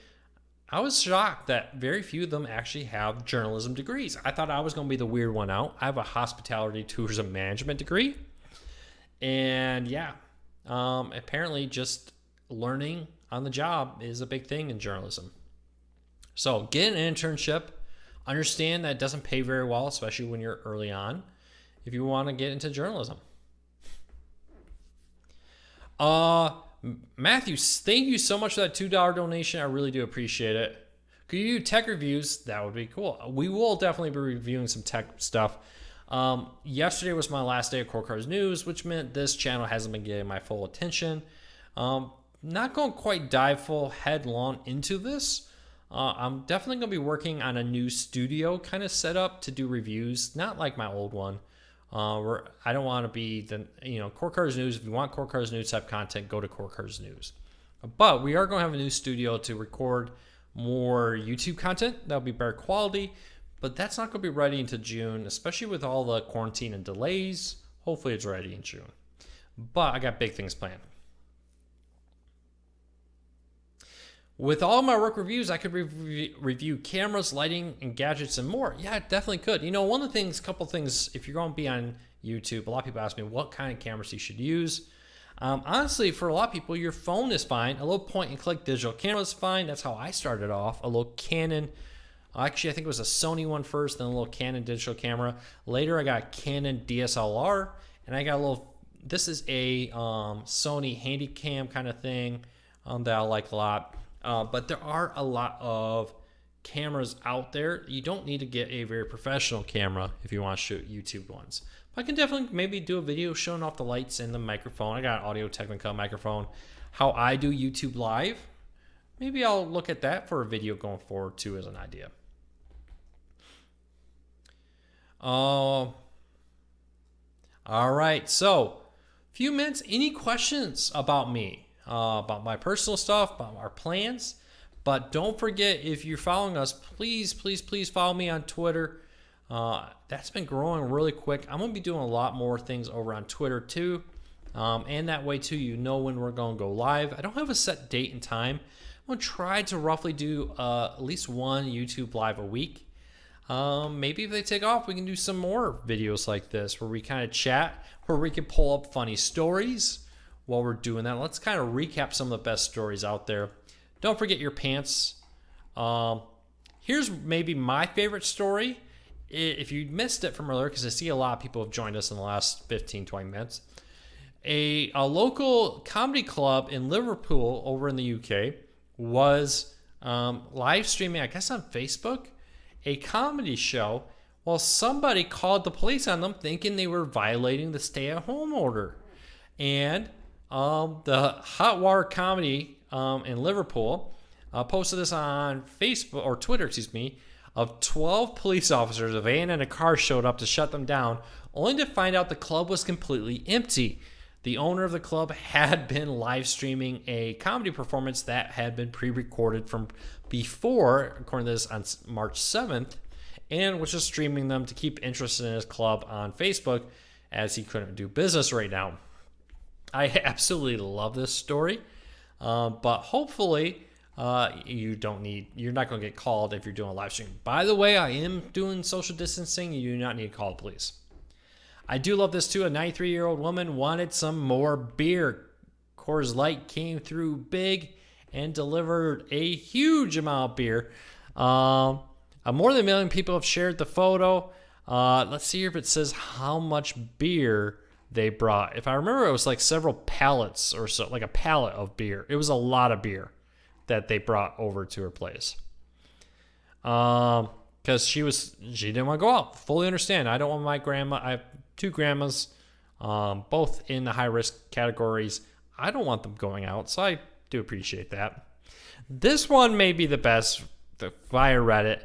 I was shocked that very few of them actually have journalism degrees. I thought I was going to be the weird one out. I have a hospitality tourism management degree. And yeah, apparently just learning on the job is a big thing in journalism. So get an internship. Understand that it doesn't pay very well, especially when you're early on, if you want to get into journalism. Matthew, thank you so much for that $2 donation. I really do appreciate it. Could you do tech reviews? That would be cool. We will definitely be reviewing some tech stuff. Yesterday was my last day of Core Cars News, which meant this channel hasn't been getting my full attention. Not going to quite dive full headlong into this. I'm definitely going to be working on a new studio kind of setup to do reviews, not like my old one. Where I don't want to be Core Cars News. If you want Core Cars News type content, go to Core Cars News. But we are going to have a new studio to record more YouTube content. That'll be better quality, but that's not going to be ready until June, especially with all the quarantine and delays. Hopefully it's ready in June. But I got big things planned. With all my work reviews, I could review cameras, lighting, and gadgets and more. Yeah, I definitely could. Couple things, if you're going to be on YouTube, a lot of people ask me what kind of cameras you should use. Honestly, for a lot of people, your phone is fine. A little point-and-click digital camera is fine. That's how I started off. A little Canon. Actually, I think it was a Sony one first, then a little Canon digital camera. Later, I got Canon DSLR, and I got this is a Sony Handycam kind of thing that I like a lot. But there are a lot of cameras out there. You don't need to get a very professional camera if you want to shoot YouTube ones. But I can definitely maybe do a video showing off the lights and the microphone. I got an Audio-Technica microphone. How I do YouTube Live. Maybe I'll look at that for a video going forward too as an idea. All right. So, few minutes. Any questions about me? About my personal stuff, about our plans. But don't forget, if you're following us, please follow me on Twitter. That's been growing really quick. I'm going to be doing a lot more things over on Twitter too. And that way too, when we're going to go live. I don't have a set date and time. I'm going to try to roughly do at least one YouTube live a week. Maybe if they take off, we can do some more videos like this where we kind of chat, where we can pull up funny stories, while we're doing that, let's kind of recap some of the best stories out there. Don't forget your pants. Here's maybe my favorite story. If you missed it from earlier, because I see a lot of people have joined us in the last 15, 20 minutes. A local comedy club in Liverpool over in the UK was live streaming, I guess on Facebook, a comedy show while somebody called the police on them thinking they were violating the stay-at-home order. And the Hot Water Comedy in Liverpool posted this on Facebook or Twitter, of 12 police officers, a van and a car showed up to shut them down, only to find out the club was completely empty. The owner of the club had been live streaming a comedy performance that had been pre-recorded from before, according to this, on March 7th, and was just streaming them to keep interest in his club on Facebook as he couldn't do business right now. I absolutely love this story, but hopefully you're not going to get called if you're doing a live stream. By the way, I am doing social distancing. You do not need to call the police. I do love this too. A 93-year-old woman wanted some more beer. Coors Light came through big and delivered a huge amount of beer. More than 1 million people have shared the photo. Let's see if it says how much beer they brought. If I remember, it was like several pallets or so, like a pallet of beer. It was a lot of beer that they brought over to her place. Because she didn't want to go out. Fully understand. I don't want my grandma. I have 2 grandmas, both in the high risk categories. I don't want them going out, so I do appreciate that. This one may be the best via Reddit.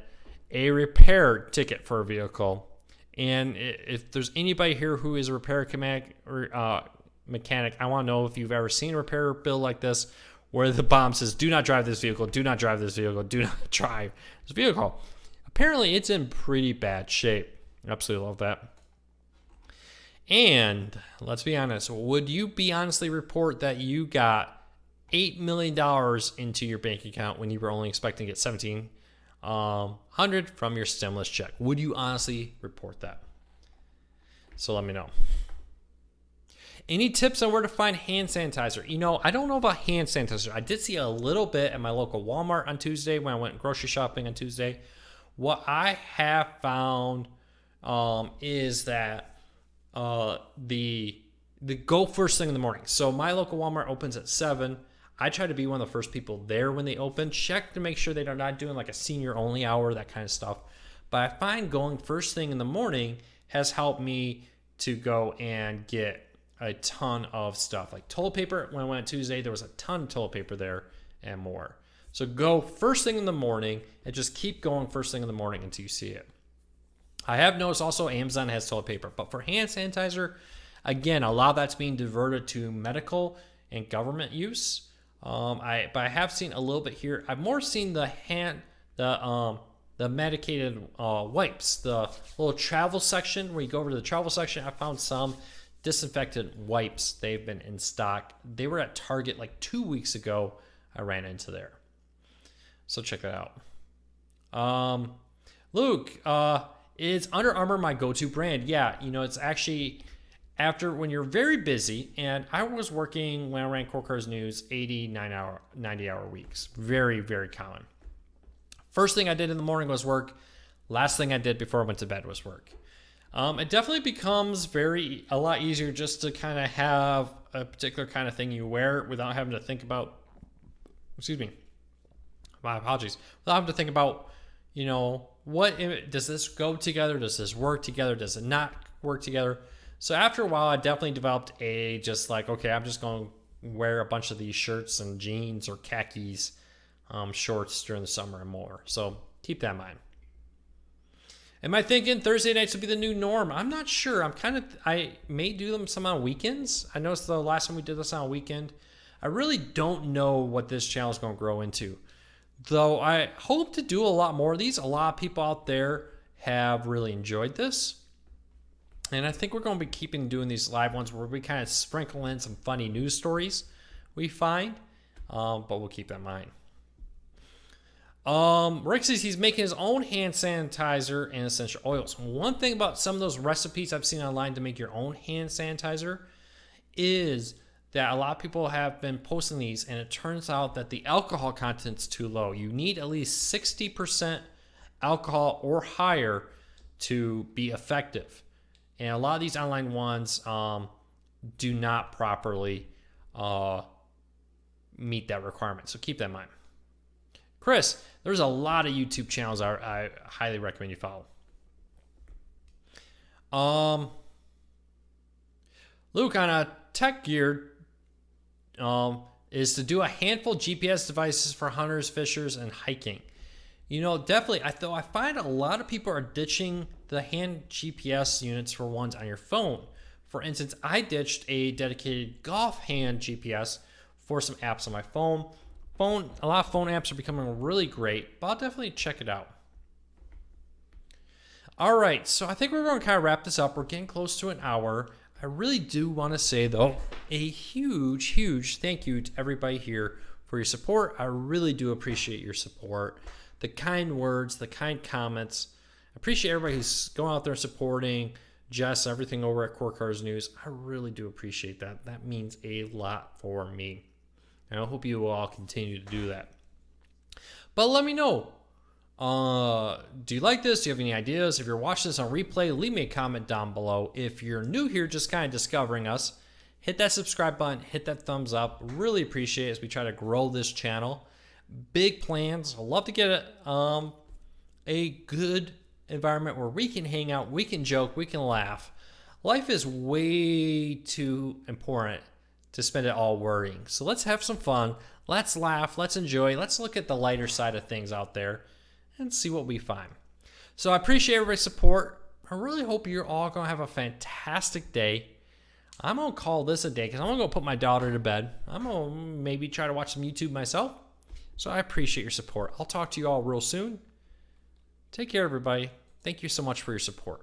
A repair ticket for a vehicle. And if there's anybody here who is a repair mechanic, I want to know if you've ever seen a repair bill like this, where the bomb says, do not drive this vehicle, do not drive this vehicle, do not drive this vehicle. Apparently, it's in pretty bad shape. Absolutely love that. And let's be honest, would you be honestly report that you got $8 million into your bank account when you were only expecting to get $1,700 from your stimulus check? Would you honestly report that? So let me know. Any tips on where to find hand sanitizer? I don't know about hand sanitizer. I did see a little bit at my local Walmart on Tuesday when I went grocery shopping on Tuesday. What I have found is that the go first thing in the morning. So my local Walmart opens at 7. I try to be one of the first people there when they open. Check to make sure they're not doing like a senior only hour, that kind of stuff. But I find going first thing in the morning has helped me to go and get a ton of stuff. Like toilet paper, when I went Tuesday, there was a ton of toilet paper there and more. So go first thing in the morning and just keep going first thing in the morning until you see it. I have noticed also Amazon has toilet paper, but for hand sanitizer, again, a lot of that's being diverted to medical and government use. But I have seen a little bit here. I've more seen the medicated wipes, the little travel section where you go over to the travel section. I found some disinfectant wipes. They've been in stock. They were at Target like 2 weeks ago. I ran into there. So check that out. Luke, is Under Armour my go-to brand? Yeah, it's actually after when you're very busy, and I was working when I ran Core Cars News 90-hour weeks. Very, very common. First thing I did in the morning was work. Last thing I did before I went to bed was work. It definitely becomes a lot easier just to kind of have a particular kind of thing you wear without having to think about, my apologies, without having to think about, what does this go together? Does this work together? Does it not work together? So after a while, I definitely developed I'm just going to wear a bunch of these shirts and jeans or khakis, shorts during the summer and more. So keep that in mind. Am I thinking Thursday nights will be the new norm? I'm not sure. I may do them some on weekends. I noticed the last time we did this on a weekend. I really don't know what this channel is going to grow into. Though I hope to do a lot more of these. A lot of people out there have really enjoyed this. And I think we're going to be doing these live ones where we kind of sprinkle in some funny news stories we find. But we'll keep that in mind. Rick says he's making his own hand sanitizer and essential oils. One thing about some of those recipes I've seen online to make your own hand sanitizer is that a lot of people have been posting these, and it turns out that the alcohol content's too low. You need at least 60% alcohol or higher to be effective. And a lot of these online ones do not properly meet that requirement. So keep that in mind. Chris, there's a lot of YouTube channels I highly recommend you follow. Luke, on a tech gear, is to do a handful of GPS devices for hunters, fishers, and hiking. Definitely, I find a lot of people are ditching the hand GPS units for ones on your phone. For instance, I ditched a dedicated golf hand GPS for some apps on my phone. A lot of phone apps are becoming really great, but I'll definitely check it out. All right, so I think we're going to kind of wrap this up. We're getting close to an hour. I really do want to say, though, a huge, huge thank you to everybody here for your support. I really do appreciate your support. The kind words, the kind comments. I appreciate everybody who's going out there supporting Jess, everything over at Core Cars News. I really do appreciate that. That means a lot for me. And I hope you will all continue to do that. But let me know. Do you like this? Do you have any ideas? If you're watching this on replay, leave me a comment down below. If you're new here, just kind of discovering us, hit that subscribe button, hit that thumbs up. Really appreciate it as we try to grow this channel. Big plans. I'd love to get a good environment where we can hang out, we can joke, we can laugh. Life is way too important to spend it all worrying. So let's have some fun. Let's laugh. Let's enjoy. Let's look at the lighter side of things out there and see what we find. So I appreciate everybody's support. I really hope you're all going to have a fantastic day. I'm going to call this a day because I'm going to go put my daughter to bed. I'm going to maybe try to watch some YouTube myself. So I appreciate your support. I'll talk to you all real soon. Take care, everybody. Thank you so much for your support.